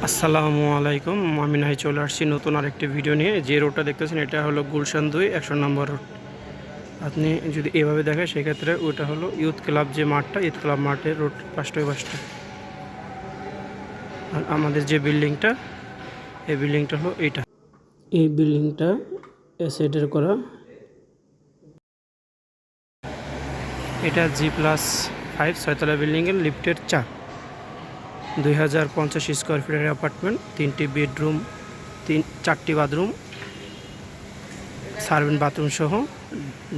আসসালামু আলাইকুম। আমি নাই চলে আসছি নতুন আরেকটি ভিডিও নিয়ে। যে রোডটা দেখতেছেন এটা হলো গুলশান 2 100 নম্বর রোড। আপনি যদি এভাবে দেখেন সেক্ষেত্রে ওটা হলো ইউথ ক্লাব, যে মাঠটা ইউথ ক্লাব মাঠের রোড পাশটা। আর আমাদের যে বিল্ডিংটা, এই বিল্ডিংটা হলো এইটা। এই বিল্ডিংটা এসেডের করা। এটা G+5 ছয়তলা বিল্ডিংয়ের লিফটের 2050 স্কোয়ার ফিটের অ্যাপার্টমেন্ট, 3টি বেডরুম, 4টি বাথরুম, সার্ভেন্ট বাথরুম সহ,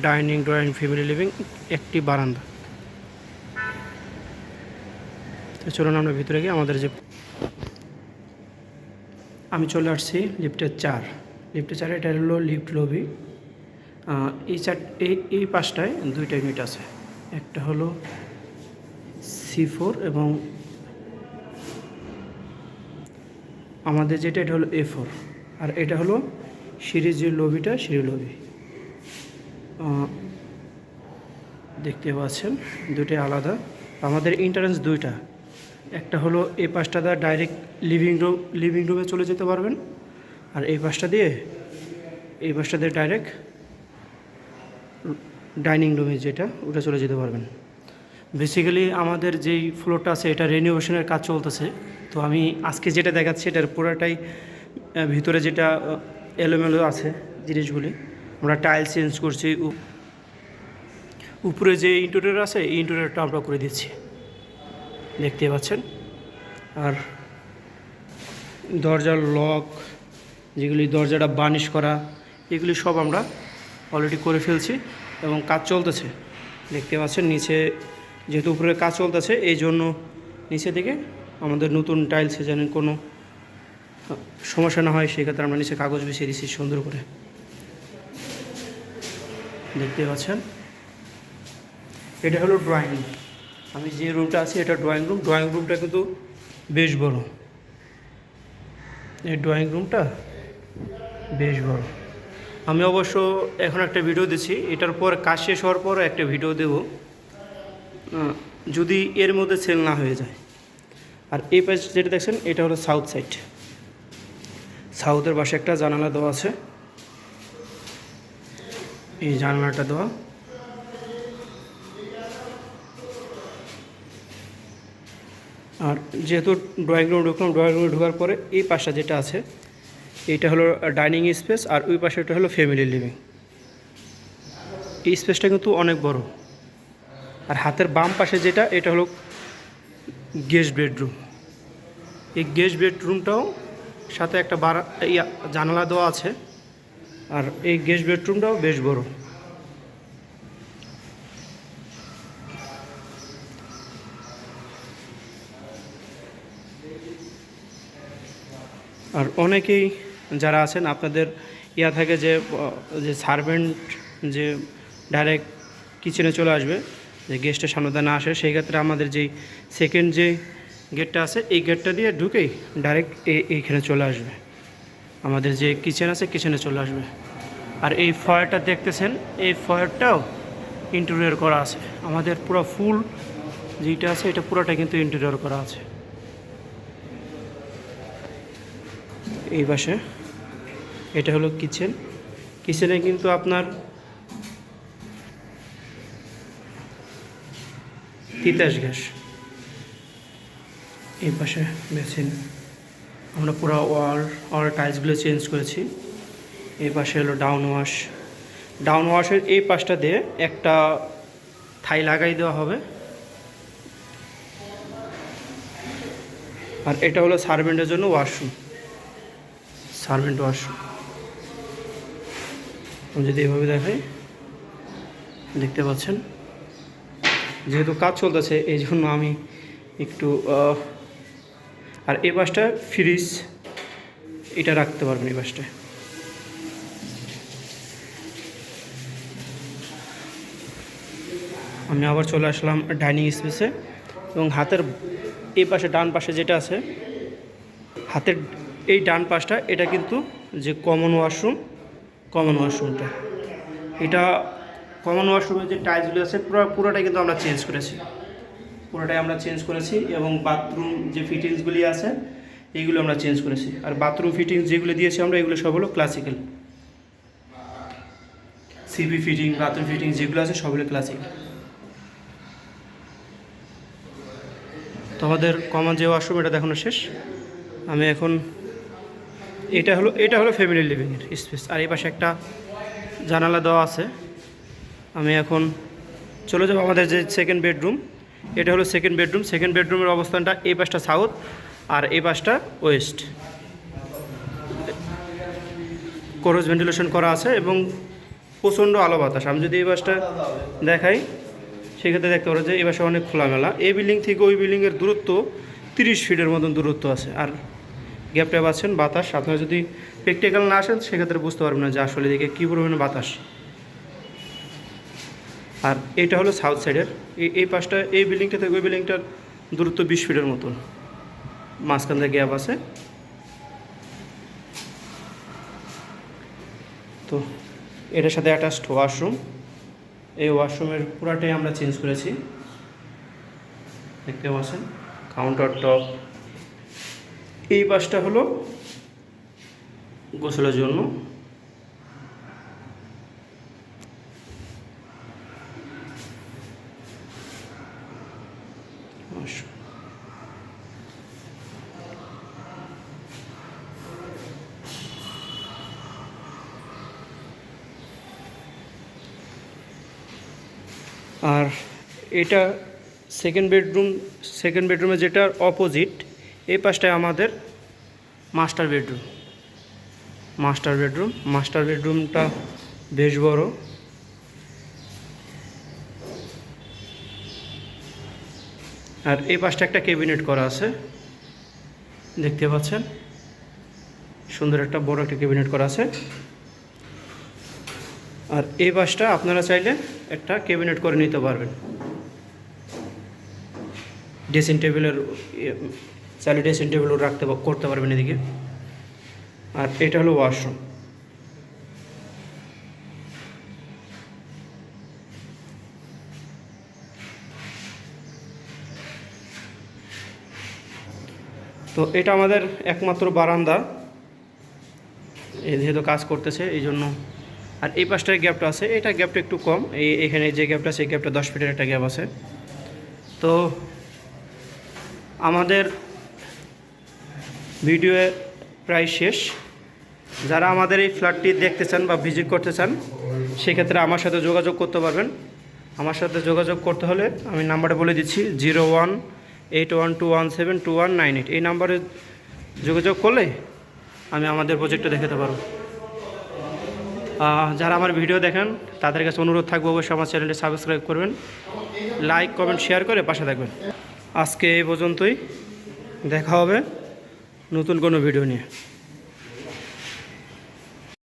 ডাইনিং, ড্রয়িং, ফ্যামিলি লিভিং, একটি বারান্দা। তো চলুন আমরা ভিতরে গিয়ে আমাদের যে আমি চলে আসছি লিফটের 4। এটা হলো লিফট লবি। এই পাশটায় দুইটা ইউনিট আছে, একটা হলো C4 এবং আমাদের যেটা এটা হলো A4। আর এটা হলো সিঁড়ির যে লবিটা, সিঁড়ি লবি দেখতে পাচ্ছেন, দুটোই আলাদা। আমাদের এন্ট্রান্স দুইটা, একটা হলো এই পাশটা দিয়ে ডাইরেক্ট লিভিং রুমে চলে যেতে পারবেন, আর এই পাশটা দিয়ে ডাইরেক্ট ডাইনিং রুমে যেটা ওটা চলে যেতে পারবেন। বেসিক্যালি আমাদের যেই ফ্লোরটা আছে এটা রেনোভেশনের কাজ চলতেছে। তো আমি আজকে যেটা দেখাচ্ছি এটার পুরোটাই ভিতরে যেটা এলোমেলো আছে জিনিসগুলি, আমরা টাইলস চেঞ্জ করছি। উপরে যে ইন্টেরিয়র আছে এই ইন্টেরিয়রটা আমরা করে দিচ্ছি, দেখতে পাচ্ছেন। আর দরজার লক, যেগুলি দরজাটা বার্নিশ করা, এগুলি সব আমরা অলরেডি করে ফেলছি এবং কাজ চলতেছে, দেখতে পাচ্ছেন। নিচে যেহেতু উপরে কাজ চলতেছে এই জন্য নিচে থেকে আমাদের নতুন টাইলসে যেন কোনো সমস্যা না হয় সেক্ষেত্রে আমরা নিচে কাগজ বিছিয়ে দিচ্ছি সুন্দর করে, দেখতে পাচ্ছেন। এটা হলো ড্রয়িং রুম। আমি যে রুমটা আছি এটা ড্রয়িং রুমটা কিন্তু বেশ বড়। এই ড্রয়িং রুমটা বেশ বড়। আমি অবশ্য এখন একটা ভিডিও দিচ্ছি, এটার পর কাজ শেষ হওয়ার পর একটা ভিডিও দেব, যদি এর মধ্যে সেল না হয়ে যায়। আর এই পাশে যেটা দেখছেন এটা হলো সাউথ সাইড, সাউথের পাশে একটা জানালা দেওয়া আছে, এই জানালাটা দেওয়া। আর যেহেতু ড্রয়িং রুমে ঢোকার পরে এই পাশটা যেটা আছে এইটা হলো ডাইনিং স্পেস, আর ওই পাশেটা হলো ফ্যামিলি লিভিং। এই স্পেসটা কিন্তু অনেক বড়। আর হাতের বাম পাশে যেটা এটা হলো গেস্ট বেডরুম। এই গেস্ট বেডরুমটাও সাথে একটা জানালা দেওয়া আছে, আর এই গেস্ট বেডরুমটাও বেশ বড়। আর অনেকেই যারা আছেন আপনাদের থাকে যে সার্ভেন্ট যে ডাইরেক্ট কিচেনে চলে আসবে, যে গেস্টের সামনে না আসে, সেই ক্ষেত্রে আমাদের যেই সেকেন্ড যে গেটটা আছে এই গেটটা দিয়ে ঢুকেই ডাইরেক্ট এইখানে চলে আসবে, আমাদের যে কিচেন আছে কিচেনে চলে আসবে। আর এই ফয়ারটা দেখতেছেন, এই ফয়ারটাও ইন্টেরিয়র করা আছে। আমাদের পুরো ফুল যেটা আছে এটা পুরোটা কিন্তু ইন্টেরিয়র করা আছে। এই পাশে এটা হলো কিচেনে কিন্তু আপনার তিতাস গ্যাস। এই পাশে বেসিন, আমরা পুরো ওয়াল টাইলসগুলো চেঞ্জ করেছি। এই পাশে হলো ডাউন ওয়াশের এই পাশটা দিয়ে একটা থাই লাগাই দেওয়া হবে। আর এটা হলো সার্ভেন্টের জন্য ওয়াশরুম, আমি যদি এভাবে দেখাই দেখতে পাচ্ছেন। যেহেতু কাজ চলতেছে এই জন্য আমি একটু আর এই পাশটা ফ্রিজ এটা রাখতে পারবেন। এই পাশটায় আমি আবার চলে আসলাম ডাইনিং স্পেসে, এবং হাতের এই পাশে ডান পাশে যেটা আছে, হাতের এই ডান পাশটা এটা কিন্তু যে কমন ওয়াশরুমটা, এটা কমন ওয়াশরুমের যে টাইলসগুলো আছে পুরোটাই কিন্তু আমরা চেঞ্জ করেছি, এবং বাথরুম যে ফিটিংসগুলি আছে এইগুলো আমরা চেঞ্জ করেছি। আর বাথরুম ফিটিংস যেগুলো দিয়েছি আমরা এগুলো সব হলো classical. CP fitting, bathroom fitting যেগুলো আছে সবগুলো ক্লাসিক্যাল। তো আমাদের কমন যে ওয়াশরুম এটা দেখানো শেষ। আমি এখন এটা হলো ফ্যামিলি লিভিংয়ের স্পেস। আর এই পাশে একটা জানালা দেওয়া আছে। আমি এখন চলে যাবো আমাদের যে সেকেন্ড বেডরুম। এটা হলো সেকেন্ড বেডরুম। সেকেন্ড বেডরুমের অবস্থানটা এই পাশটা সাউথ আর এই পাশটা ওয়েস্ট। ক্রস ভেন্টিলেশন করা আছে এবং প্রচণ্ড আলো বাতাস। আমি যদি এই পাশটা দেখাই সেক্ষেত্রে দেখতে পারো যে এই পাশে অনেক খোলামেলা। এই বিল্ডিং থেকে ওই বিল্ডিংয়ের দূরত্ব 30 ফিটের মতন দূরত্ব আছে। আর গ্যাপটা পাচ্ছেন বাতাস। আপনারা যদি প্র্যাকটিক্যাল না আসেন সেক্ষেত্রে বুঝতে পারবেন না যে আসলে দিকে কী পরিমাণে বাতাস। আর এটা হলো সাউথ সাইডের এই পাশটা, এই বিল্ডিংটা থেকে ওই বিল্ডিংটার দূরত্ব 20 ফিটের মতন, মাঝখান থেকে গ্যাপ আছে। তো এটার সাথে অ্যাটাচড ওয়াশরুম। এই ওয়াশরুমের পুরাটাই আমরা চেঞ্জ করেছি, দেখতে পাচ্ছেন। Counter top. এই পাশটা হলো গোসলের জন্য। আর এটা সেকেন্ড বেডরুমে যেটার অপোজিট এই পাশটায় আমাদের মাস্টার বেডরুমটা বেশ বড়। আর এই পাশটা একটা ক্যাবিনেট করা আছে, দেখতে পাচ্ছেন। সুন্দর একটা বড় একটা ক্যাবিনেট করা আছে। আর এই পাশটা আপনারা চাইলে একটা ক্যাবিনেট করে নিতে পারবেন। ড্রেসিং টেবিলের চাইলে ড্রেসিং টেবিলও করতে পারবেন এদিকে। আর এটা হলো ওয়াশরুম। তো এটা আমাদের একমাত্র বারান্দা, যেহেতু কাজ করতেছে এই জন্য। আর এই পাশটার গ্যাপটা আছে, এটা গ্যাপটা একটু কম। এখানে যে গ্যাপটা আছে এই গ্যাপটা 10 ফিটের একটা গ্যাপ আছে। তো আমাদের ভিডিও প্রায় শেষ। যারা আমাদের এই ফ্ল্যাটটি দেখতে চান বা ভিজিট করতে চান সেক্ষেত্রে আমার সাথে যোগাযোগ করতে পারবেন। আমার সাথে যোগাযোগ করতে হলে আমি নাম্বারটা বলে দিচ্ছি, 018121721998। এই নাম্বারে যোগাযোগ করলে আমি আমাদের প্রজেক্টটা দেখাতে পারবো। যারা আমার ভিডিও দেখেন তাদের কাছে অনুরোধ থাকবে অবশ্যই আমার চ্যানেলটি সাবস্ক্রাইব করবেন, লাইক কমেন্ট শেয়ার করে পাশে থাকবেন। আজকে এই পর্যন্তই, দেখা হবে নতুন কোনো ভিডিও নিয়ে।